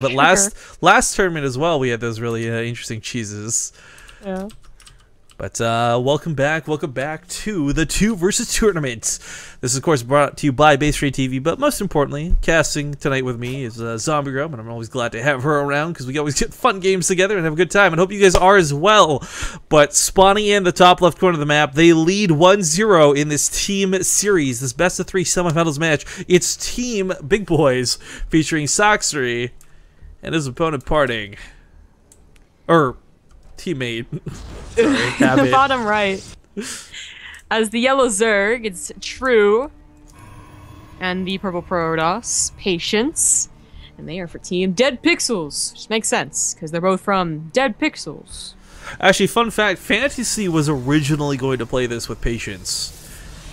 But last tournament as well, we had those really interesting cheeses. Yeah. But welcome back to the 2 versus Tournament. This is of course brought to you by Base Rate TV, but most importantly, casting tonight with me is Zombie Grub, and I'm always glad to have her around because we always get fun games together and have a good time, and hope you guys are as well. But spawning in the top left corner of the map, they lead 1-0 in this team series, this best of 3 semifinals match. It's Team Big Boys featuring Sacsri and his opponent Parting. Teammate. Sorry, the bottom right. As the yellow Zerg, it's True. And the purple Protoss, Patience. And they are for Team deadpixels. Which makes sense, because they're both from deadpixels. Actually, fun fact, Fantasy was originally going to play this with Patience.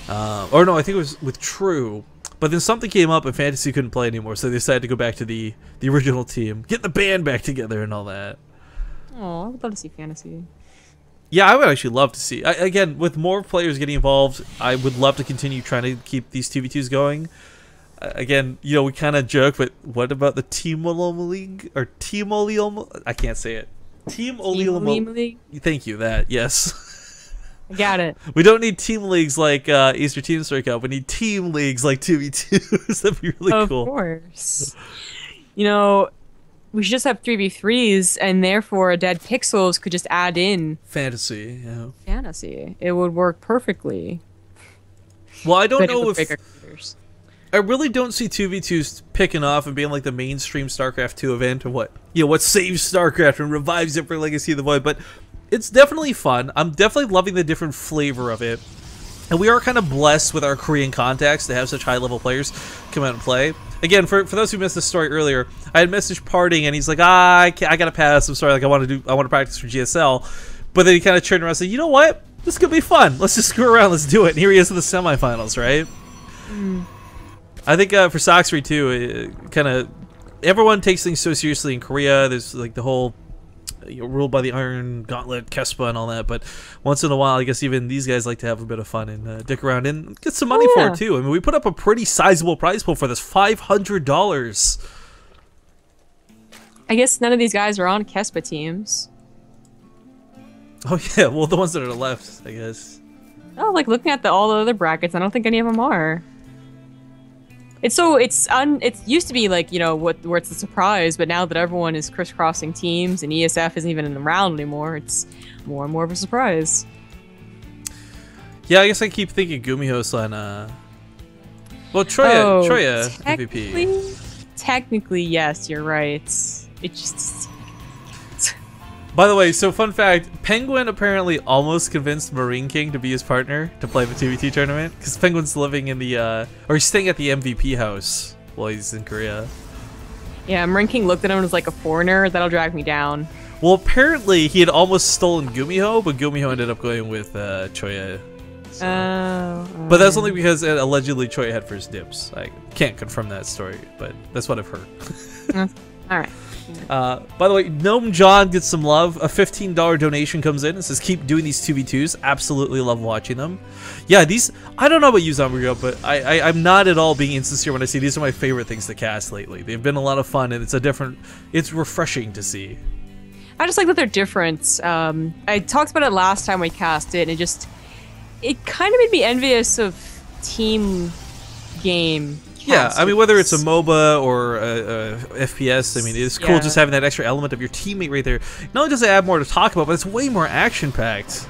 Or no, I think it was with True. But then something came up and Fantasy couldn't play anymore, so they decided to go back to the original team. Get the band back together and all that. Oh, I would love to see Fantasy. Yeah, I would actually love to see. Again, with more players getting involved, I would love to continue trying to keep these 2v2s going. Again, you know, we kind of joke, but what about the Team Oloma League? Or Team Olioma? I can't say it. Team Olioma League? Thank you, that, yes. I got it. We don't need team leagues like Easter Team Strike Out. We need team leagues like 2v2s. That'd be really cool. Of course. You know, we should just have 3v3s, and therefore deadpixels could just add in Fantasy, yeah. Fantasy. It would work perfectly. Well, I don't know if... I really don't see 2v2s picking off and being like the mainstream StarCraft 2 event and what saves StarCraft and revives it for Legacy of the Void, but it's definitely fun. I'm definitely loving the different flavor of it. And we are kind of blessed with our Korean contacts to have such high-level players come out and play. Again, for those who missed the story earlier, I had messaged Parting, and he's like, I gotta pass. I'm sorry, like I want to practice for GSL. But then he kind of turned around and said, you know what? This could be fun. Let's just screw around. Let's do it. And here he is in the semifinals, right? I think for Sacsri too, kind of everyone takes things so seriously in Korea. There's like the whole ruled by the Iron Gauntlet, Kespa, and all that. But once in a while, I guess even these guys like to have a bit of fun and dick around and get some money for it too. I mean, we put up a pretty sizable prize pool for this, $500. I guess none of these guys are on Kespa teams. Oh yeah, well the ones that are left, I guess. Oh, like looking at all the other brackets, I don't think any of them are. It used to be like, you know, where it's a surprise, but now that everyone is crisscrossing teams and ESF isn't even in the round anymore, it's more and more of a surprise. Yeah, I guess I keep thinking Gumiho's on well, Troya MVP. Technically, yes, you're right. It just By the way, so fun fact, Penguin apparently almost convinced Marine King to be his partner to play the 2v2 tournament, because Penguin's living in the, or he's staying at the MVP house while he's in Korea. Yeah, Marine King looked at him and was like, a foreigner? That'll drag me down. Well, apparently he had almost stolen Gumiho, but Gumiho ended up going with Choya. So. Oh. But that's only because allegedly Choya had first dibs. I can't confirm that story, but that's what I've heard. Alright. By the way, Gnome John gets some love. A $15 donation comes in and says, keep doing these 2v2s. Absolutely love watching them. Yeah, these, I don't know about you, Zombie Girl, but I'm not at all being insincere when I say these are my favorite things to cast lately. They've been a lot of fun, and it's refreshing to see. I just like that they're different. I talked about it last time we cast it, and it kind of made me envious of team game. Yeah, I mean, whether it's a MOBA or a FPS, I mean, it's cool just having that extra element of your teammate right there. Not only does it add more to talk about, but it's way more action-packed.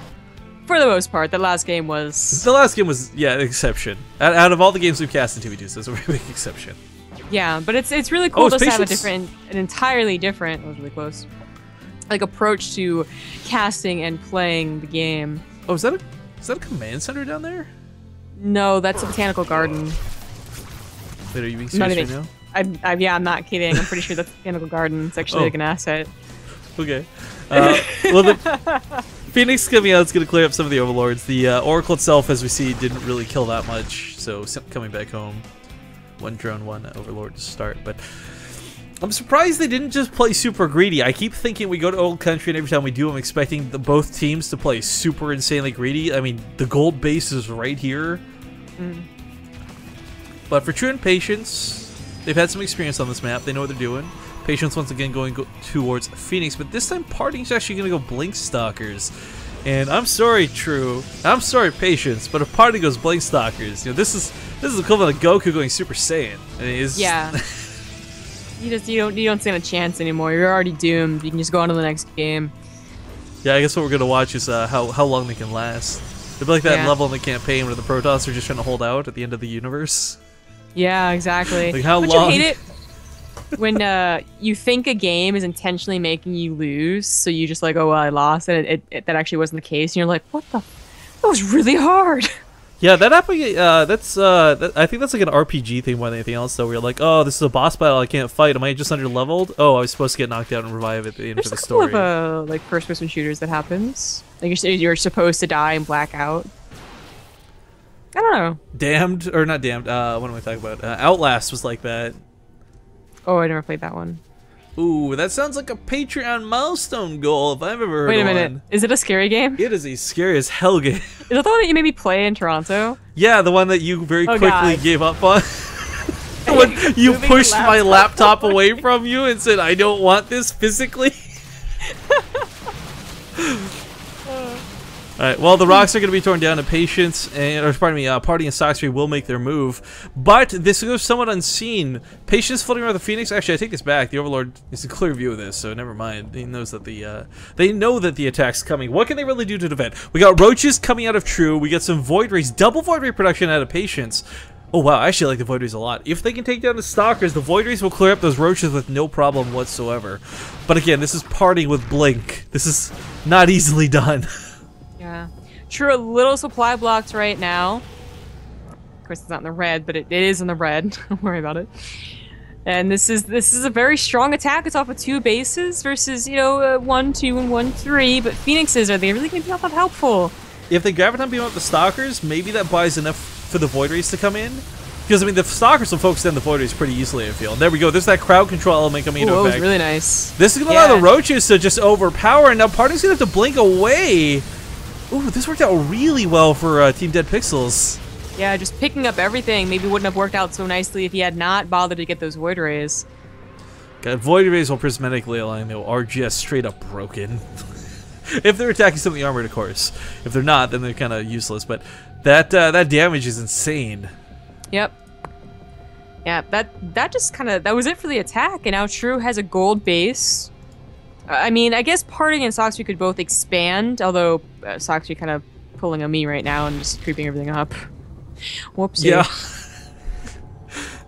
For the most part, the last game was... The last game was, yeah, an exception. Out of all the games we've cast in 2v2s, that's a really big exception. Yeah, but it's really cool to have an entirely different, that was really close, like, approach to casting and playing the game. Oh, is that a command center down there? No, that's a botanical garden. Wait, are you being serious right now? Yeah, I'm not kidding. I'm pretty sure that's a botanical garden. It's actually like an asset. Okay. Well, the Phoenix coming out is going to clear up some of the overlords. The Oracle itself, as we see, didn't really kill that much. So coming back home, one drone, one overlord to start. But I'm surprised they didn't just play super greedy. I keep thinking we go to Old Country, and every time we do, I'm expecting both teams to play super insanely greedy. I mean, the gold base is right here. But for True and Patience, they've had some experience on this map. They know what they're doing. Patience once again going towards Phoenix, but this time Party's actually going to go Blink Stalkers. And I'm sorry, True. I'm sorry, Patience, but if Party goes Blink Stalkers, you know, this is equivalent of Goku going Super Saiyan. I mean, yeah. you don't stand a chance anymore. You're already doomed. You can just go on to the next game. Yeah, I guess what we're gonna watch is how long they can last. It'll be like that level in the campaign where the Protoss are just trying to hold out at the end of the universe. Yeah, exactly. Like how Don't long? you hate it when you think a game is intentionally making you lose, so you just like, oh well, I lost, and that actually wasn't the case, and you're like, what the? That was really hard. Yeah, that happened. I think that's like an RPG thing more than anything else. Though, where you're like, oh, this is a boss battle, I can't fight. Am I just under leveled? Oh, I was supposed to get knocked out and revive at the end of the story. There's a couple of like first-person shooters that happens. Like you're supposed to die and black out. I don't know. Damned or not Damned? What am I talking about? Outlast was like that. Oh, I never played that one. Ooh, that sounds like a Patreon milestone goal if I've ever heard of one. Wait a minute. Is it a scary game? It is a scary as hell game. Is that the one that you made me play in Toronto? Yeah, the one that you very quickly God. gave up on. When you pushed my laptop away from you and said, I don't want this physically. Alright, well, the rocks are going to be torn down, and Patience, or pardon me, Party and Sacsri will make their move. But this goes somewhat unseen. Patience floating around the Phoenix. Actually, I take this back. The Overlord is in clear view of this, so never mind. He knows that they know that the attack's coming. What can they really do to defend? We got roaches coming out of True. We got some Void Rays, double Void Ray production out of Patience. Oh wow, I actually like the Void Rays a lot. If they can take down the Stalkers, the Void Rays will clear up those roaches with no problem whatsoever. But again, this is Party with Blink. This is not easily done. Yeah. True, a little supply blocked right now. Of course, it's not in the red, but it is in the red. Don't worry about it. And this is a very strong attack. It's off of 2 bases versus, you know, 1, 2, and 1, 3. But Phoenixes, are they really going to be all that helpful? If they Graviton beam up the Stalkers, maybe that buys enough for the Void Rays to come in. Because, I mean, the Stalkers will focus on the Void Rays pretty easily, I feel. There we go. There's that crowd control element coming into effect. That was really nice. This is going to allow the Roaches to just overpower, and now Party's going to have to blink away. Ooh, this worked out really well for Team deadpixels. Yeah, just picking up everything maybe wouldn't have worked out so nicely if he had not bothered to get those Void Rays. Got Void Rays while prismatically aligning, though, are just straight up broken. If they're attacking something armored, of course. If they're not, then they're kind of useless. But that damage is insane. Yep. Yeah, that just kind of, that was it for the attack. And now True has a gold base. I mean, I guess Party and Sacsri could both expand, although Sacsri kind of pulling on me right now and just creeping everything up. Whoopsie. Yeah.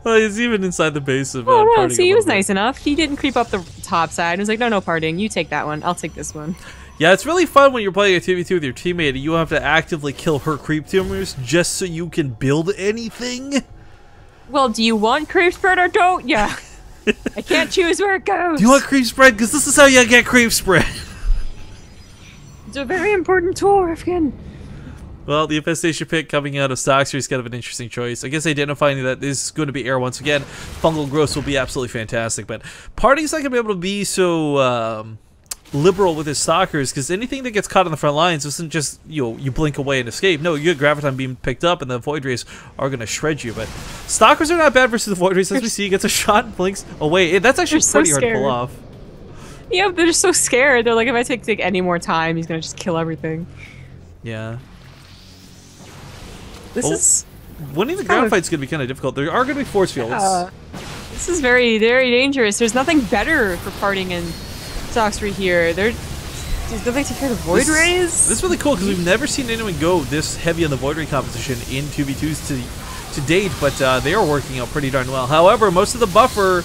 Well, he's even inside the base of Oh, no, Party. see, he was nice enough. He didn't creep up the top side. He was like, no, Partying, you take that one. I'll take this one. Yeah, it's really fun when you're playing a 2v2 with your teammate and you have to actively kill her creep tumors just so you can build anything. Well, do you want creep spread or don't ya? I can't choose where it goes. Do you want creep spread? Because this is how you get creep spread. It's a very important tool, Rifkin. Well, the infestation pick coming out of Sacsri is kind of an interesting choice. I guess identifying that this is going to be air once again. Fungal growth will be absolutely fantastic, but Party's not going to be able to be so liberal with his stalkers, because anything that gets caught on the front lines isn't just, you know, you blink away and escape. No, you get Graviton being picked up and the Void Rays are going to shred you. But stalkers are not bad versus the Void Rays. As we see, he gets a shot, blinks away. That's actually pretty hard to pull off. Yeah, they're just so scared. They're like, if I take any more time, he's going to just kill everything. Yeah. This is... Winning the ground fight's going to be kind of difficult. There are going to be force fields. This is very, very dangerous. There's nothing better for Parting and Sacsri here. Don't they take care of the Void Rays? This is really cool because we've never seen anyone go this heavy on the Void Ray composition in 2v2s to date, but they are working out pretty darn well. However, most of the buffer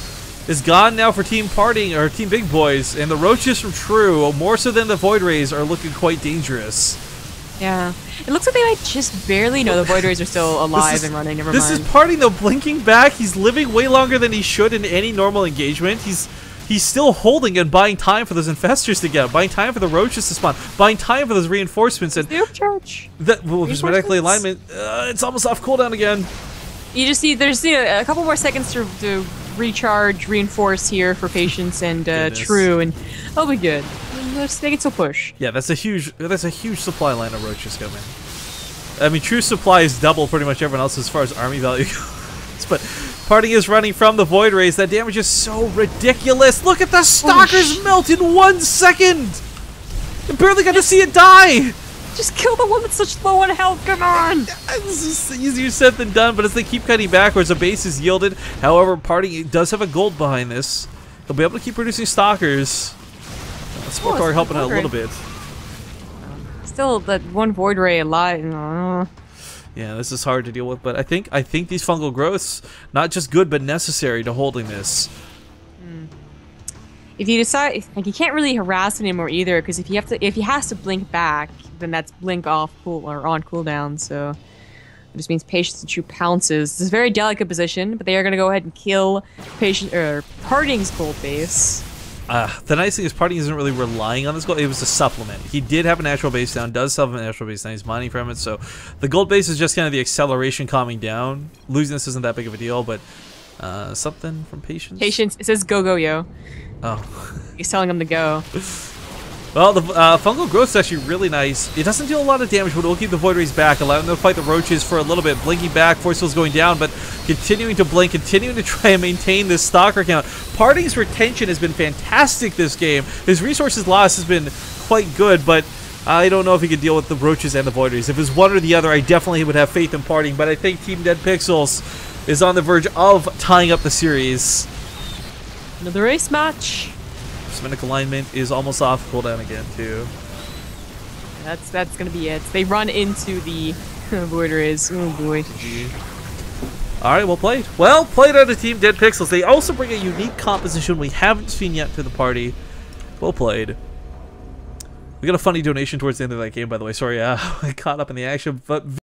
is gone now for Team Parting, or Team Big Boys, and the Roaches from True, more so than the Void Rays, are looking quite dangerous. Yeah. It looks like they might just barely know the Void Rays are still alive and running. Never mind. This is Parting, though, blinking back. He's living way longer than he should in any normal engagement. He's still holding and buying time for those infestors to get, buying time for the roaches to spawn, buying time for those reinforcements. And the charge. That prismatically alignment, it's almost off cooldown again. You just see there's a couple more seconds to recharge, reinforce here for Patience and True, and that'll be good. They can still push. Yeah, that's a huge supply line of roaches coming. I mean, True supply is double pretty much everyone else as far as army value goes, but Parting is running from the Void Rays. That damage is so ridiculous. Look at the Stalkers melt in 1 second. You barely got to see it die. Just kill the one that's such low on health. Come on. This is easier said than done, but as they keep cutting backwards, a base is yielded. However, Parting does have a gold behind this. He'll be able to keep producing Stalkers. Sportar helping out a little bit. Still, that one Void Ray alive. Yeah, this is hard to deal with, but I think these fungal growths, not just good but necessary to holding this. If you decide, like, you can't really harass it anymore either, because if he has to blink back, then that's blink off or on cooldown. So it just means Patience and True pounces. This is a very delicate position, but they are going to go ahead and kill Parting's gold base. The nice thing is Parting isn't really relying on this gold. It was a supplement. He did have a natural base down, does have a natural base down. He's mining from it, so the gold base is just kind of the acceleration calming down. Losing this isn't that big of a deal, but something from Patience? Patience, it says go, go, yo. Oh. He's telling him to go. Well, the fungal growth is actually really nice. It doesn't deal a lot of damage, but it will keep the Void Rays back, allowing them to fight the Roaches for a little bit. Blinking back, Force Field's going down, but continuing to blink, continuing to try and maintain this Stalker count. Parting's retention has been fantastic this game. His resources loss has been quite good, but I don't know if he can deal with the Roaches and the Void Rays. If it was one or the other, I definitely would have faith in Parting, but I think Team deadpixels is on the verge of tying up the series. Another race match. Semantic alignment is almost off cooldown again, too. That's gonna be it. They run into the Void Rays. Oh boy. Alright, well played. Well played out of Team deadpixels. They also bring a unique composition we haven't seen yet to the party. Well played. We got a funny donation towards the end of that game, by the way. Sorry, I caught up in the action, but